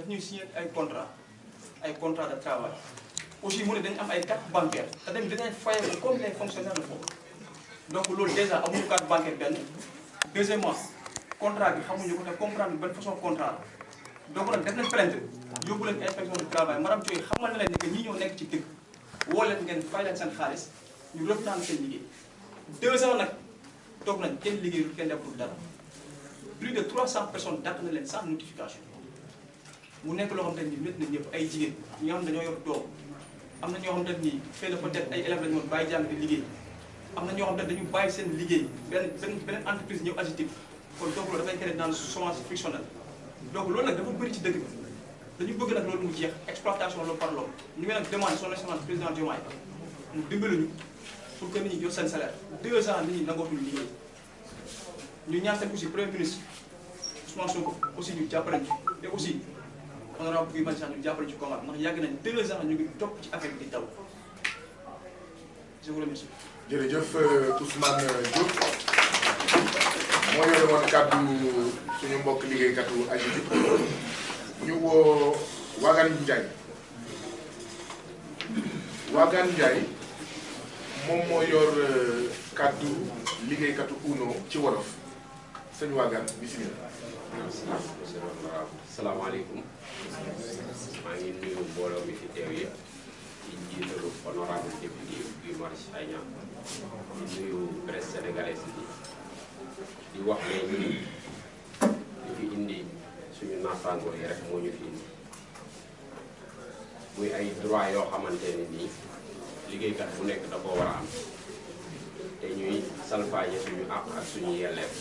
ñuy signé ay contrat de travail aussi mu ne dañu am ay carte bancaire te tamit dinañ fayal comme les fonctionnaires le font donc loolu déjà amuñu carte bancaire benn deuxièmement contrat bi xamuñu ko te comprendre ban façon contrat la donc nag def nañ plainte yóbbu leen inspection du travail madame Thioye xamal na leen ni que ñii ñoo nekk ci dëkk woo leen ngeen fay leen seen xaalis ñu reprendre seen liggéey 2 ans nag toog nañ kenn liggéeyul kenn deful dara plus de 300 personnes dàq na leen sans notification mu nekk loo xam te ni métti na ñëpp ay jigéen ñi nga xam ne dañoo yor doom am na ñoo xam te ni xëy na peut-être ay élèves lañu woon bàyyi jàng di liggéey am na ñoo xam ne dañu bàyyi seen liggéey beneen entreprise ñëw agité kon donc loolu dafay créer dans le chômage frictionnel donc loolu nag dafa bëri ci dëkk bi dañu bëgg nag loolu mu jeex exploitation l'homme par l'homme ñu ngi nag demande son excellence président Diomaye mu dimbali ñu pour que nit ñi jot seen salaire 2 ans nit ñi nangootuñu liggéey ñu ñaan tamit aussi premier ministre Ousmane Sonko aussi ñu jàppale ñu te aussi honorable Guy Marius Sagna ñu jàppale ci combat ndax yàgg nañ 2 ans ñu ngi topp ci affaire bi di taw je vous remercie. jërëjëf Ousmane Diop moo yore woon kàddu suñu mbokk liggéeykatu AGETIP ñu woo Wagane Ndiaye moom moo yor kàddu liggéeykatu UNO ci wolof sëñ Wagane bisimilah. salaamaaleykum maa ngi nuyu mbooloo mi fi teew yëpp di jiitalu honorable député Guy Marius Sagna di nuyu presse sénégalaise bi di wax ne ñun li fi indi suñu naataangoo yi rek moo ñu fi indi muy ay droit yoo xamante ne nii liggéeykat bu nekk da ko war a am te ñuy salfaañe suñu àq ak suñu yelleef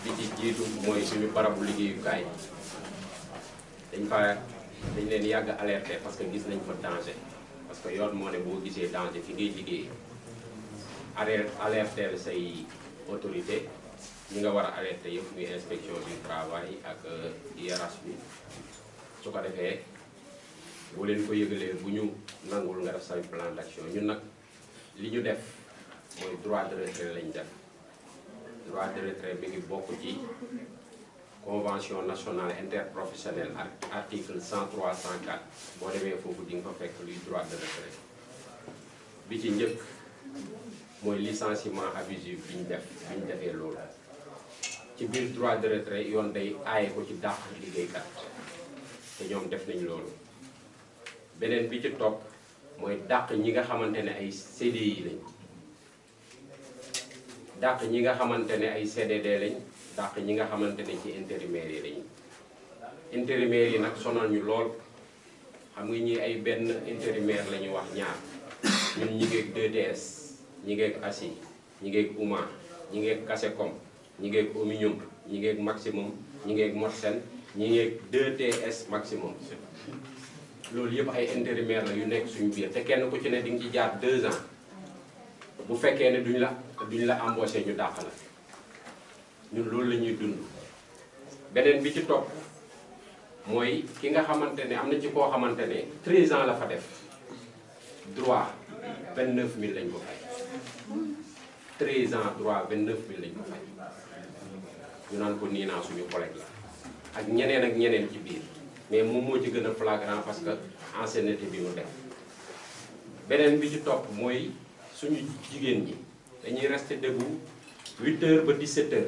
bi ci jiitu mooy suñu barabu liggéeyukaay dañ leen yàgg alerté parce que gis nañ fa danger parce que yoon moo ne boo gisee danger fi ngay liggéey alerté say autorité ñi nga war a alerté yëpp muy inspection du travail ak IRH bi su ko defee boo leen ko yëgalee bu ñu nangul nga def say plan d'action ñun nag li ñu def mooy droit de retrait lañ def droit de retrait bi ngi bokk ci convention nationale interprofessionnelle article 103 104 boo demee foofu di nga fa fekk luy droit de retrait bi ci njëkk mooy licenciement abusif bi ñu defee loolu ci biir droit de retrait yoon day aaye ko ci dàq liggéeykat te ñoom def nañ loolu beneen bi ci topp mooy dàq ñi nga xamante ne ay CDI lañ dàq ñi nga xamante ne ay CDD lañ dàq ñi nga xamante ne ci intérimaires yi lañ intérimaires yi nag sonal ñu lool xam nga ñi ay benn intérimaire la ñuy wax ñaar ñun ñi ngeeg 2TS ñi ngeeg ASI ñi ngeeg UMA ñi ngeeg Kasecom ñi ngeeg Ominium ñi ngeeg Maximum ñi ngeeg Morsen ñi ngeeg 2TS Maximum loolu yëpp ay intérimaire la yu nekk suñu biir te kenn ku ci ne di nga ci jaar 2 ans bu fekkee ne duñ la embauché ñu dàq la ñun loolu la ñuy dund beneen bi ci topp mooy ki nga xamante ne am na ci koo xamante ne 13 ans la fa def droit 29000 lañ ko fay 13 ans droit 29000 lañ ko fay ñu naan ko nii naa suñu collègue la ak ñeneen ci biir mais moom moo ci gën a flagrant parce que ancienneté bi mu def beneen bi ci topp mooy suñu jigéen ñi dañuy rester debout 8h ba 17h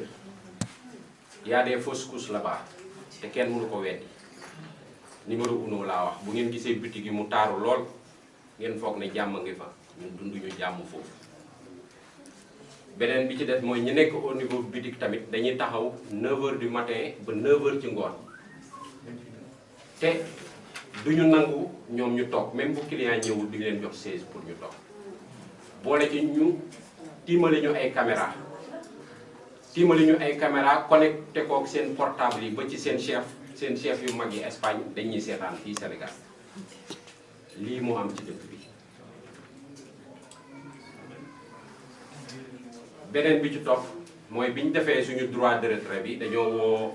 y a des fausses couches là-bas te kenn mënu ko weddi numéro 1 laa wax bu ngeen gisee boutique yi mu taaru lool ngeen foog ne jàmm ngi fa ñun dunduñu jàmm foofu beneen bi ci des mooy ñu nekk au niveau boutique tamit dañuy taxaw 9h du matin ba 9h ci ngoon te duñu nangu ñoom ñu toog même bu client ñëwul duñu leen jox chaise pour ñu toog boole ci ñu tiimale ñu ay caméra connecté kook seen portable yi ba ci seen chef yu mag yi Espagne dañuy seetaan fii Sénégal lii moo am ci dëkk bi beneen bi ci topp mooy bi ñu defee suñu droit de retrait bi dañoo woo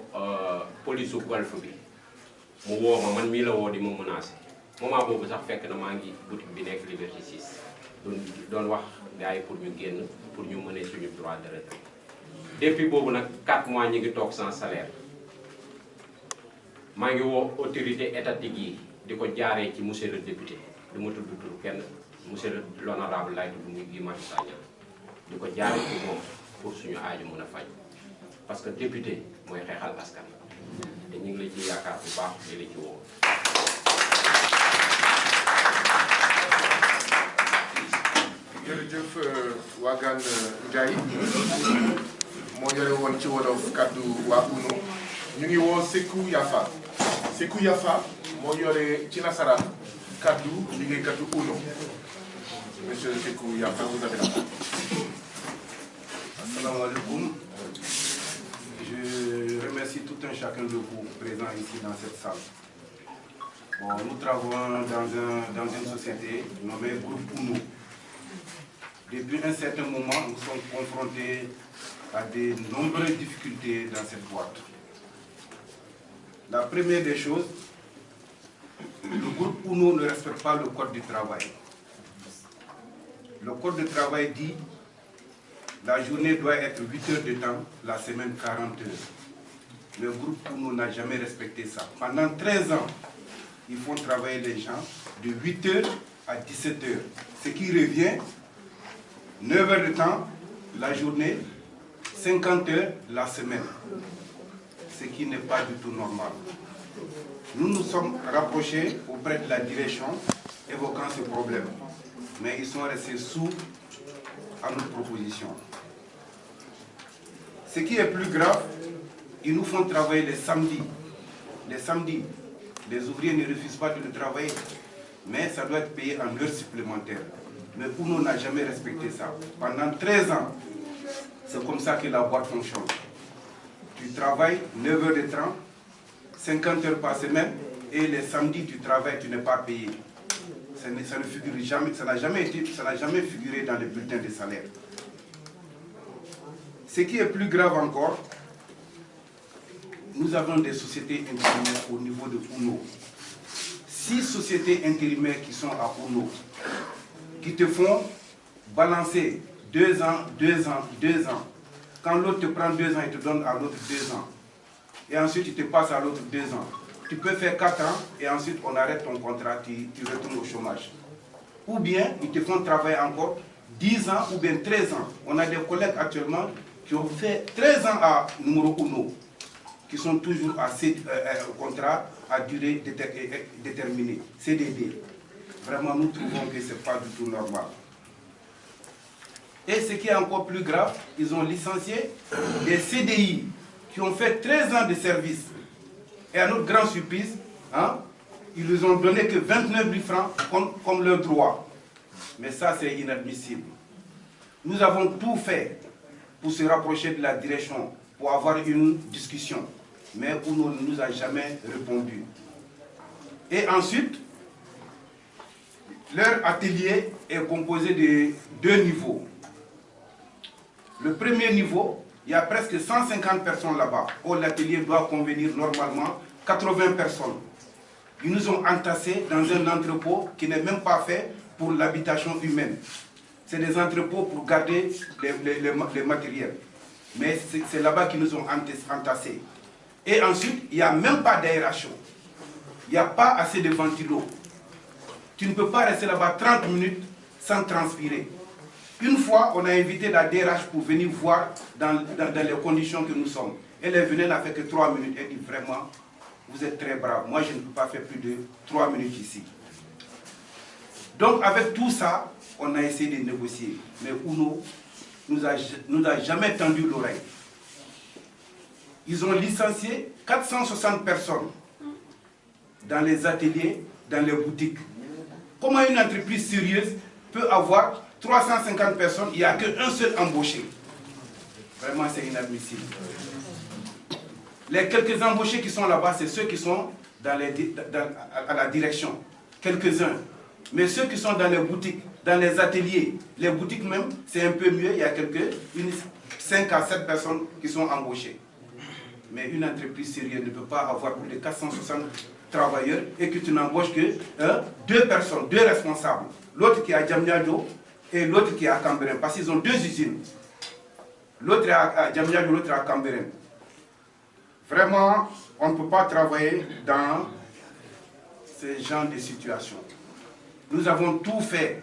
police u golf bi mu woo ma man mii la woo di ma menacé moment boobu sax fekk na maa ngi boutique bi nekk Liberté 6 doon wax gars yi pour ñu génn pour ñu mener suñu droit de retrait depuis boobu nag 4 mois ñi ngi toog sans salaire maa ngi woo autorité étatique yi di ko jaaree ci monsieur le député du ma tudd tur kenn monsieur l'honorable laay tudd muy Guy Marius Sagna di ko jaaree ci moom pour suñu aaju mën a faj parce que député mooy xeexal askan te ñu ngi la ci yaakaar bu baax di la ci woo. jërëjëf Wagane Ndiaye moo yore woon ci wolof kaddu waa UNO ñu ngi woo Sékou Yafa moo yore ci nasaraan kaddu liggéeykatu UNO monsieur Sékou Yafa vous avez la parole. Assalamu alaikum. Je remercie tout un chacun de vous présents ici dans cette salle. Bon, nous travaillons dans une société nommée Groupe UNO. Depuis un certain moment, nous sommes confrontés à de nombreuses difficultés dans cette boîte. La première des choses, le groupe UNO ne respecte pas le code du travail. Le code du travail dit que la journée doit être 8 heures de temps, la semaine 40 heures. Le groupe UNO n'a jamais respecté ça. Pendant 13 ans, ils font travailler les gens de 8 heures à 17 heures, ce qui revient 9 heures de temps la journée, 50 heures la semaine, ce qui n'est pas du tout normal. Nous nous sommes rapprochés auprès de la direction évoquant ce problème, mais ils sont restés sourds à notre proposition. Ce qui est plus grave, ils nous font travailler les samedis. Les samedis, les ouvriers ne refusent pas de le travailler, mais ça doit être payé en heures supplémentaires. Mais UNO n'a jamais respecté ça. Pendant 13 ans, c'est comme ça que la boîte fonctionne. Tu travailles 9 heures de temps, 50 heures par semaine, et les samedis, tu travailles, tu n'es pas payé. Ça ne figure jamais, ça n'a jamais figuré dans les bulletins de salaire. Ce qui est plus grave encore, nous avons des sociétés intérimaires au niveau de UNO. 6 sociétés intérimaires qui sont à UNO, qui te font balancer 2 ans, 2 ans, 2 ans. Quand l'autre te prend 2 ans, il te donne à l'autre 2 ans. Et ensuite, il te passe à l'autre 2 ans. Tu peux faire 4 ans et ensuite on arrête ton contrat, tu retournes au chômage. Ou bien, ils te font travailler encore 10 ans ou bien 13 ans. On a des collègues actuellement qui ont fait 13 ans à numéro UNO, qui sont toujours à contrat à durée déterminée, CDD. Vraiment, nous trouvons que ce n'est pas du tout normal. Et ce qui est encore plus grave, ils ont licencié des CDI qui ont fait 13 ans de service. Et à notre grande surprise, ils ne ont donné que 29 000 francs comme leur droit. Mais ça, c'est inadmissible. Nous avons tout fait pour se rapprocher de la direction, pour avoir une discussion. Mais UNO ne nous a jamais répondu. Et ensuite, leur atelier est composé de 2 niveaux. Le premier niveau, il y a presque 150 personnes là-bas. Or, l'atelier doit convenir normalement 80 personnes. Ils nous ont entassés dans un entrepôt qui n'est même pas fait pour l'habitation humaine. C'est des entrepôts pour garder les matériels. Mais c'est là-bas qu'ils nous ont entassés. Et ensuite, il n'y a même pas d'aération. Il n'y a pas assez de ventilos. Tu ne peux pas rester là-bas 30 minutes sans transpirer. Une fois, on a invité la DRH pour venir voir dans les conditions que nous sommes. Elle est venue, elle n'a fait que 3 minutes. Elle dit vraiment, vous êtes très brave. Moi, je ne peux pas faire plus de 3 minutes ici. Donc, avec tout ça, on a essayé de négocier. Mais UNO nous a jamais tendu l'oreille. Ils ont licencié 460 personnes dans les ateliers, dans les boutiques. Comment une entreprise sérieuse peut avoir 350 personnes, il n'y a qu'un seul embauché? Vraiment, c'est inadmissible. Les quelques embauchés qui sont là-bas, c'est ceux qui sont à la direction. Quelques-uns. Mais ceux qui sont dans les boutiques, dans les ateliers, les boutiques même, c'est un peu mieux, il y a 5 à 7 personnes qui sont embauchées. Mais une entreprise sérieuse ne peut pas avoir plus de 460 travailleurs et que tu n'embauches que 2 personnes, 2 responsables. L'autre qui est à Diamniadio et l'autre qui est à Cambérène, parce qu'ils ont 2 usines. L'autre est à Diamniadio, l'autre est à Cambérène. Vraiment, on ne peut pas travailler dans ce genre de situation. Nous avons tout fait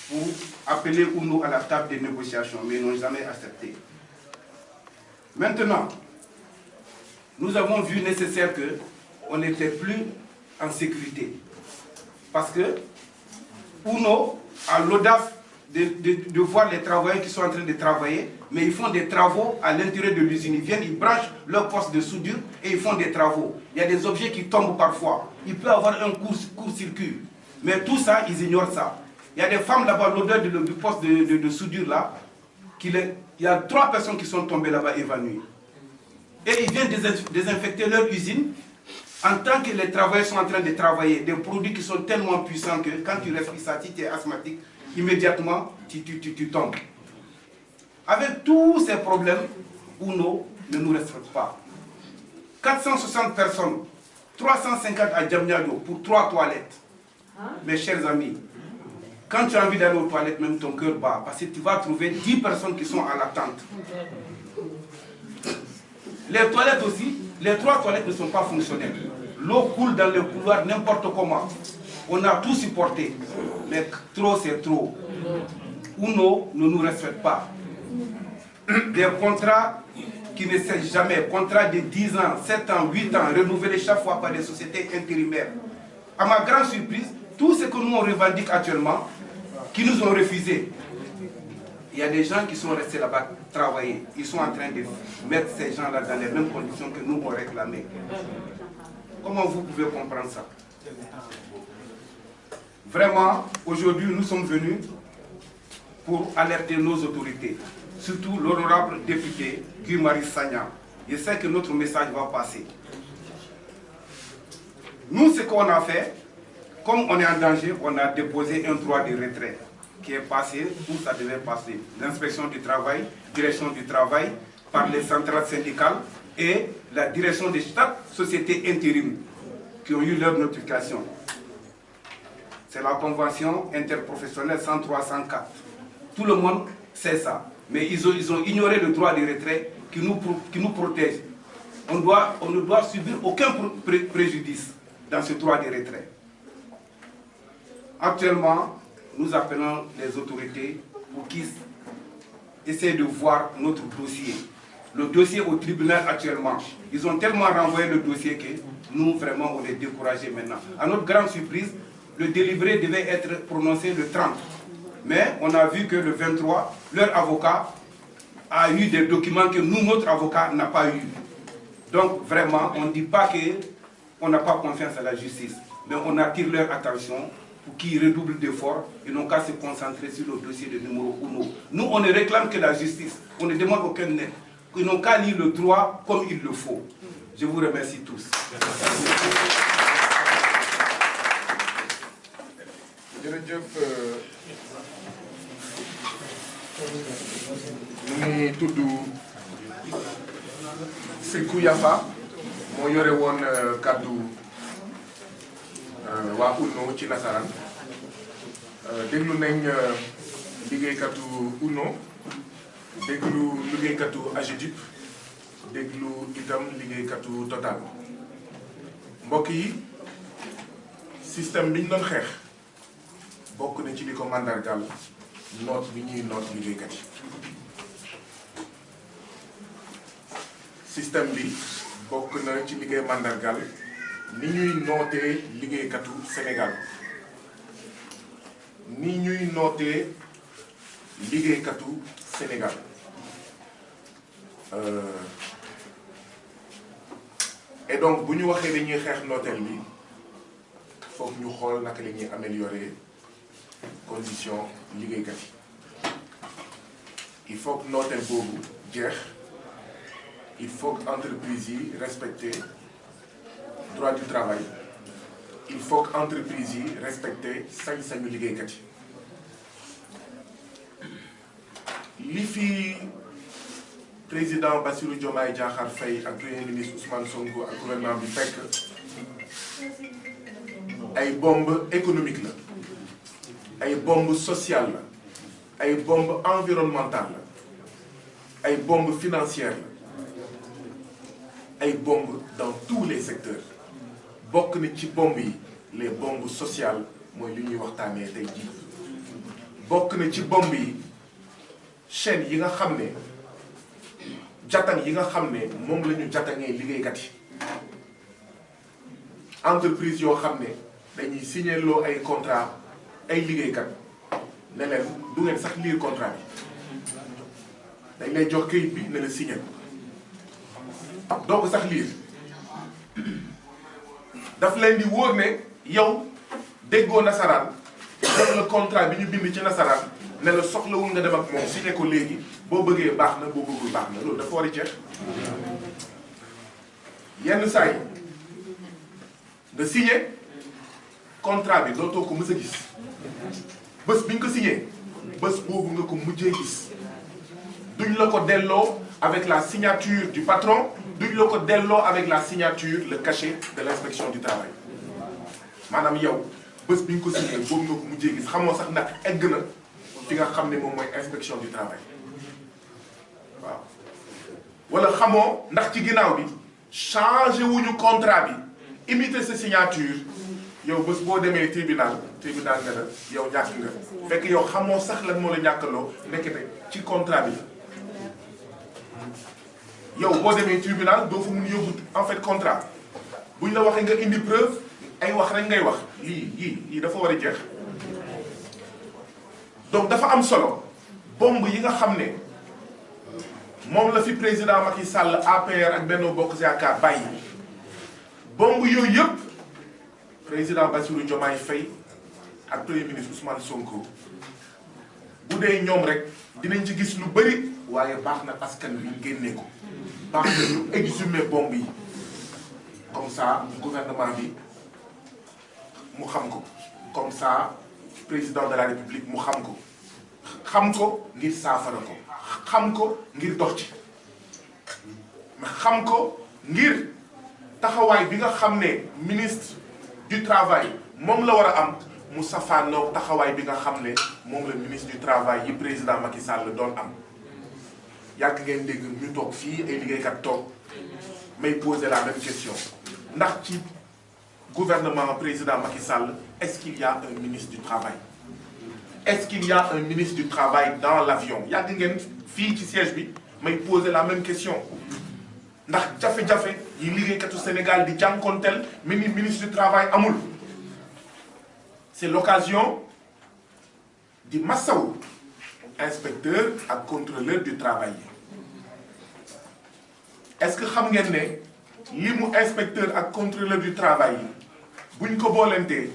pour appeler UNO à la table des négociations, mais ils n'ont jamais accepté. Maintenant, nous avons vu nécessaire qu'on n'était plus en sécurité. Parce que UNO a l'audace de voir les travailleurs qui sont en train de travailler, mais ils font des travaux à l'intérieur de l'usine. Ils viennent, ils branchent leur poste de soudure et ils font des travaux. Il y a des objets qui tombent parfois. Il peut y avoir un court-circuit. Mais tout ça, ils ignorent ça. Il y a des femmes là-bas, l'odeur du poste de soudure là, il y a 3 personnes qui sont tombées là-bas évanouies. Et ils viennent désinfecter leur usine. En tant que les travailleurs sont en train de travailler, des produits qui sont tellement puissants que quand tu respires ça, si tu es asthmatique, immédiatement tu tombes. Avec tous ces problèmes, UNO ne nous respecte pas. 460 personnes, 350 à Diamniadio pour 3 toilettes. Mes chers amis, quand tu as envie d'aller aux toilettes, même ton cœur bat, parce que tu vas trouver 10 personnes qui sont à l'attente. Les toilettes aussi, les 3 toilettes ne sont pas fonctionnelles. L'eau coule dans le couloir n'importe comment. On a tout supporté, mais trop c'est trop. UNO ne nous respecte pas. Des contrats qui ne cessent jamais, contrats de 10 ans, 7 ans, 8 ans, renouvelés chaque fois par des sociétés intérimaires. À ma grande surprise, tout ce que nous on revendique actuellement, qui nous ont refusé, il y a des gens qui sont restés là-bas travailler. Ils sont en train de mettre ces gens-là dans les mêmes conditions que nous on réclamait. Comment vous pouvez comprendre ça? Vraiment, aujourd'hui, nous sommes venus pour alerter nos autorités, surtout l'honorable député Guy-Marius Sagna. Je sais que notre message va passer. Nous, ce qu'on a fait, comme on est en danger, on a déposé un droit de retrait qui est passé où ça devait passer. L'inspection du travail, direction du travail, par les centrales syndicales et la direction de chaque société intérim qui ont eu leur notification. C'est la convention interprofessionnelle 103-104. Tout le monde sait ça. Mais ils ont ignoré le droit de retrait qui nous protège. On ne doit subir aucun préjudice dans ce droit de retrait. Actuellement, nous appelons les autorités pour qu'ils essaient de voir notre dossier. Le dossier au tribunal actuellement, ils ont tellement renvoyé le dossier que nous, vraiment, on est découragés maintenant. À notre grande surprise, le délivré devait être prononcé le 30. Mais on a vu que le 23, leur avocat a eu des documents que nous, notre avocat, n'a pas eu. Donc, vraiment, on ne dit pas qu'on n'a pas confiance à la justice, mais on attire leur attention pour qu'ils redoublent d'efforts et n'ont qu'à se concentrer sur le dossier de numéro 1. Nous, on ne réclame que la justice, on ne demande aucun aide. Ils n'ont qu'à lire le droit comme il le faut. Je vous remercie tous. ñu ngi tudd Sékou Yafa moo yore woon kàddu waa UNO ci nasaraan déglu nañ liggéeykatu UNO déglu liggéeykatu AGEDIP déglu itam liggéeykatu Total mbokk yi système bi ñu doon xeex bokk na ci li ko mandargal noot bi ñuy noot liggéeykat yi système bi bokk na ci liggéey mandargal ni ñuy nootee liggéeykatu Sénégal ni ñuy nootee liggéeykatu Sénégal et donc bu ñu waxee dañuy xeex nooteel bi foog ñu xool naka la ñuy améliorer condition liggéeykat yi il faut que nooteel boobu jeex il faut que entreprise yi respecter droit du travail il faut que entreprise yi respecter sañ-sañu liggéeykat yi li fi président Bassirou Diomaye Diakhar Faye ak premier ministre Ousmane Sonko ak gouvernement bi fekk ay bombe économique la ay bombe sociale la ay bombe environnementale la ay bombe financière la ay bombes dans tous les secteurs bokk na ci bombes yi les bombes sociales mooy li ñuy waxtaanee tey jii bokk na ci bombes yi chaîne yi nga xam ne jatang yi nga xam ne moom la ñu jatangee liggéeykat yi entreprise yoo xam ne dañuy signer loo ay contrat ay liggéeykat ne leen du ngeen sax lire contrat bi dañ lay jox këyit bi ne la signer doo ko sax lire daf leen di wóor ne yow déggoo nasaraan jox la contrat bi ñu bind ci nasaraan ne la soxlawul nga dem ak moom signer ko léegi boo bëggee baax na boo bëggul baax na loolu dafa war a jeex yenn saa yi nga signer contrat bi dootoo ko mës a gis bés bi nga ko signé bés boobu nga ko mujjee gis duñ la ko delloo avec la signature du patron duñ la ko delloo avec la signature le cachet de l'inspection du travail maanaam yow bés bi nga ko signé boobu nga ko mujjee gis xamoo sax ndax egg na fi nga xam ne moom mooy inspection du travail waaw wala xamoo ndax ci ginnaaw bi changé wuñu contrat bi imiter sa signature yow bés boo demee tribunal ne la yow ñàkk nga fekk yow xamoo sax lan moo la ñàkkaloo nekkete ci contrat bi yow boo demee tribunal doo fa mun yóbbu en fait contrat buñ la waxee nga indi preuve ay wax rek ngay wax lii dafa war a jeex donc dafa am solo bomb yi nga xam ne moom la fi président Macky Sall APR ak Benno Bokk Yaakaar bàyyi bomb yooyu yëpp président Bassirou Diomaye Faye ak premier ministre Ousmane Sonko bu dee ñoom rek dinañ ci gis lu bëri waaye baax na askan bi génne ko baax na ñu exhumer bomb yi comme ça gouvernement bi mu xam ko comme ça président de la république mu xam ko ngir saafara ko xam ko ngir dox ci xam ko ngir taxawaay bi nga xam ne ministre du travail moom la war a am mu safaanoo taxawaay bi nga xam ne moom la ministre du travail yi président Macky Sall doon am yàgg ngeen dégg ñu toog fii ay liggéeykat toog may poser la même question ndax ci gouvernement président Macky Sall est-ce qu'il y a un ministre du travail est-ce qu'il y a un ministre du travail dans l'avion yàgg ngeen fii ci siège bi may poser la même question ndax jafe-jafe yi liggéeykatu Sénégal di jànkonteel ministre du travail amul c'est l'occasion di massaw inspecteur ak contrôleur du travail est-ce que xam ngeen ne li mu inspecteur ak contrôleur du travail yi buñ ko boolentee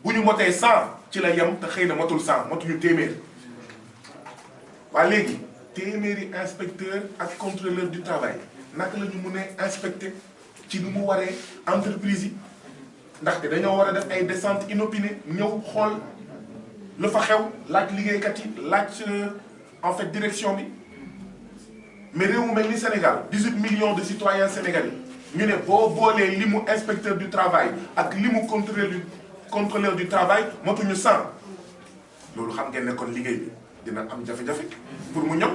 bu ñu motee 100 ci la yem te xëy na motul 100 motuñu téeméer waa léegi téeméeri inspecteur ak contrôleur du travail naka la ñu mun a inspecter ci nu mu waree entreprise yi ndaxte dañoo war a def ay descente inopinée ñëw xool lu fa xew laaj liggéeykat yi laaj en fait direction bi mais réew mu mel ni Sénégal 18 millions de citoyens sénégalais ñu ne boo boolee li mu inspecteur du travail ak li mu contrôleur du travail motuñu 100 loolu xam ngeen ne kon liggéey bi dina am jafe-jafe pour mu ñëw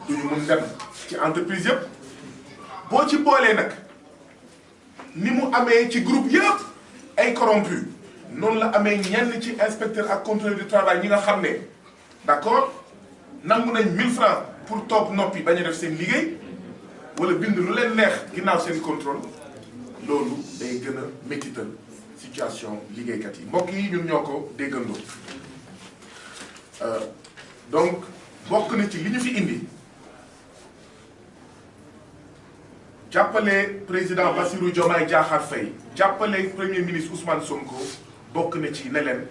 duñu mun dem ci entreprise yëpp boo ci boolee nag ni mu amee ci groupe yëpp ay corrompu noonu la amee ñenn ci inspecteur ak contrôleur du travail ñi nga xam ne d'accord nangu nañ 1000 francs pour toog noppi bañ a def seen liggéey wala bind lu leen neex ginnaaw seen contrôle loolu day gën a métital situation liggéeykat yi mbokk yi ñun ñoo ko déggandoo donc bokk na ci li ñu fi indi jàppale président Bassirou Diomaye Diakhar Faye jàppale premier ministre Ousmane Sonko bokk na ci ne leen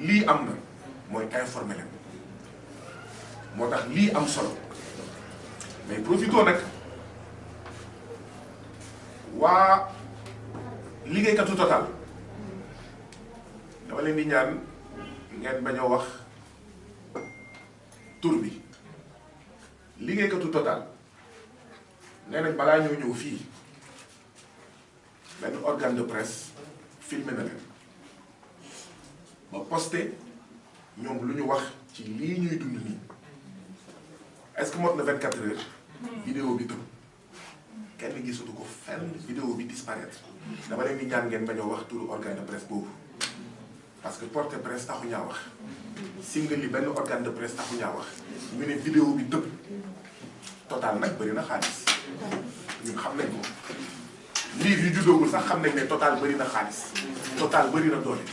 lii am na mooy informer leen moo tax lii am solo mais profitoo nag waa liggéeykatu Total dama leen di ñaan ngeen bañ a wax tur bi liggéeykatu Total nee nañ balaa ñoo ñëw fii benn organe de presse filmé na leen ba posté ñoom lu ñu wax ci lii ñuy dund nii est-ce que mot na 24 heures vidéo bi tëb kenn gisatu ko fenn vidéo bi disparaître dama leen di ñaan ngeen bañ a wax turu organe de presse boobu parce que porte presse taxu ñaa wax single li benn organe de presse taxu ñaa wax ñu ne vidéo bi tëb Total nag bëri na xaalis ñun xam nañ ko lii yu juddoogul sax xam nañ ne Total bëri na xaalis Total bëri na doole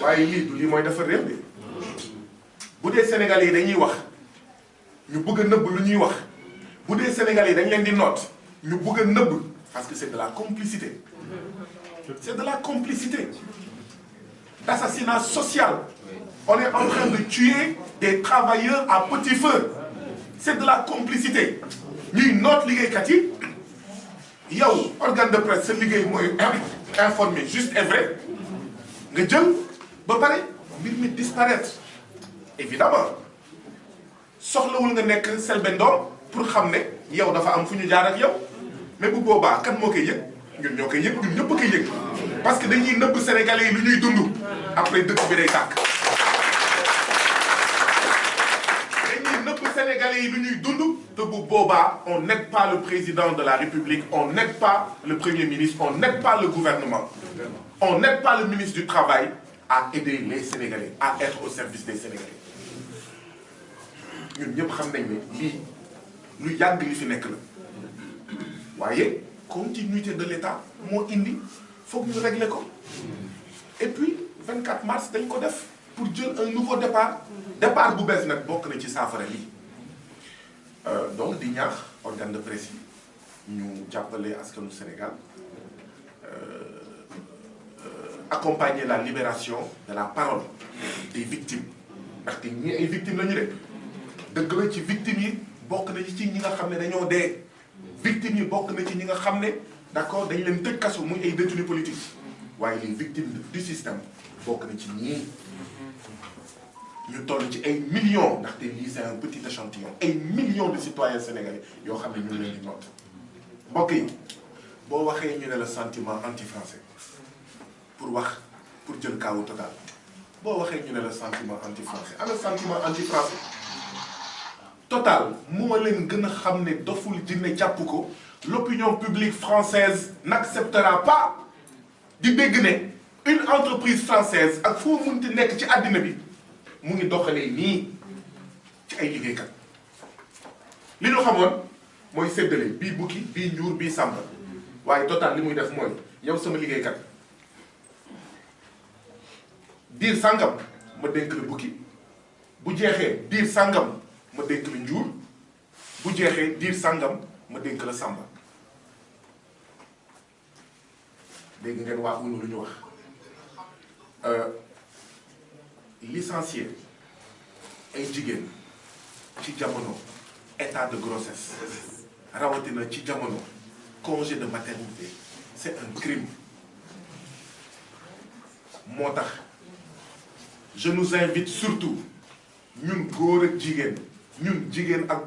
waaye lii du lii mooy dafa réew de bu dee Sénégalais yi dañuy wax ñu bëgg a nëbb lu ñuy wax bu dee Sénégalais yi dañ leen di noot ñu bëgg a nëbb parce que c'est de la complicité c'est de la complicité d'assassinat social. On est en train de tuer des travailleurs à petit feu. C'est de la complicité. ñuy noot liggéeykat yi yow organe de presse sa liggéey mooy informer juste et vrai nga jël ba pare mbir mi disparaître évidemment soxlawul nga nekk Selbé Ndom pour xam ne yow dafa am fu ñu jaar ak yow mais bu boobaa kan moo koy yëg ñun ñoo koy yëg ñun ñëpp koy yëg parce que dañuy nëbb Sénégalais yi lu ñuy dund après dëkk bi day tàkk dañuy nëbb Sénégalais yi lu ñuy dund te bu boobaa on n'aide pas le président de la République on n'aide pas le premier ministre on n'aide pas le gouvernement on n'aide pas le ministre du Travail à aider les Sénégalais à être au service des Sénégalais ñun ñëpp xam nañ ne lii lu yàgg li fi nekk la waaye continuité de l'État moo indi foog ñu régler ko et puis 24 mars dañ ko def pour jël un nouveau départ bu bees nag bokk na ci saafara lii donc di ñaax organe de presse yi ñu jàppale askanu Sénégal accompagner la libération de la parole des victimes ndaxte ñi ay victimes la ñu de dëgg la ci victimes yi bokk na ci ñi nga xam ne dañoo dee victimes yi bokk na ci ñi nga xam ne d'accord dañ leen tëj kaso muy ay détenus politiques waaye les victimes du système bokk na ci ñii ñu toll ci ay millions ndaxte lii c'est un petit échantillon ay millions de citoyens sénégalais yoo xam ne ñu ngi leen di noot mbokk yi boo waxee ñu ne le sentiment anti-français pour jël kaawu Total boo waxee ñu ne le sentiment anti-français ana sentiment anti-français Total moo leen gën a xam ne doful jinne jàpp ko l'opinion publique française n'acceptera pas di dégg ne une entreprise française ak foo munti nekk ci àddina bi mu ngi doxalee nii ci ay liggéeykat li ñu xamoon mooy séddale bii bukki bii njuur bii sàmba waaye Total li muy def mooy yow sama liggéeykat diir sàngam ma dénk la bukki bu jeexee diir sàngam ma dénk la njuur bu jeexee diir sàngam ma dénk la sàmba dégg ngeen waa UNU lu ñu wax licencier ay jigéen ci jamono état de grossesse rawatina ci jamono congé de maternité c'est un crime moo tax je nous invite surtout ñun góor ak jigéen ñun jigéen ak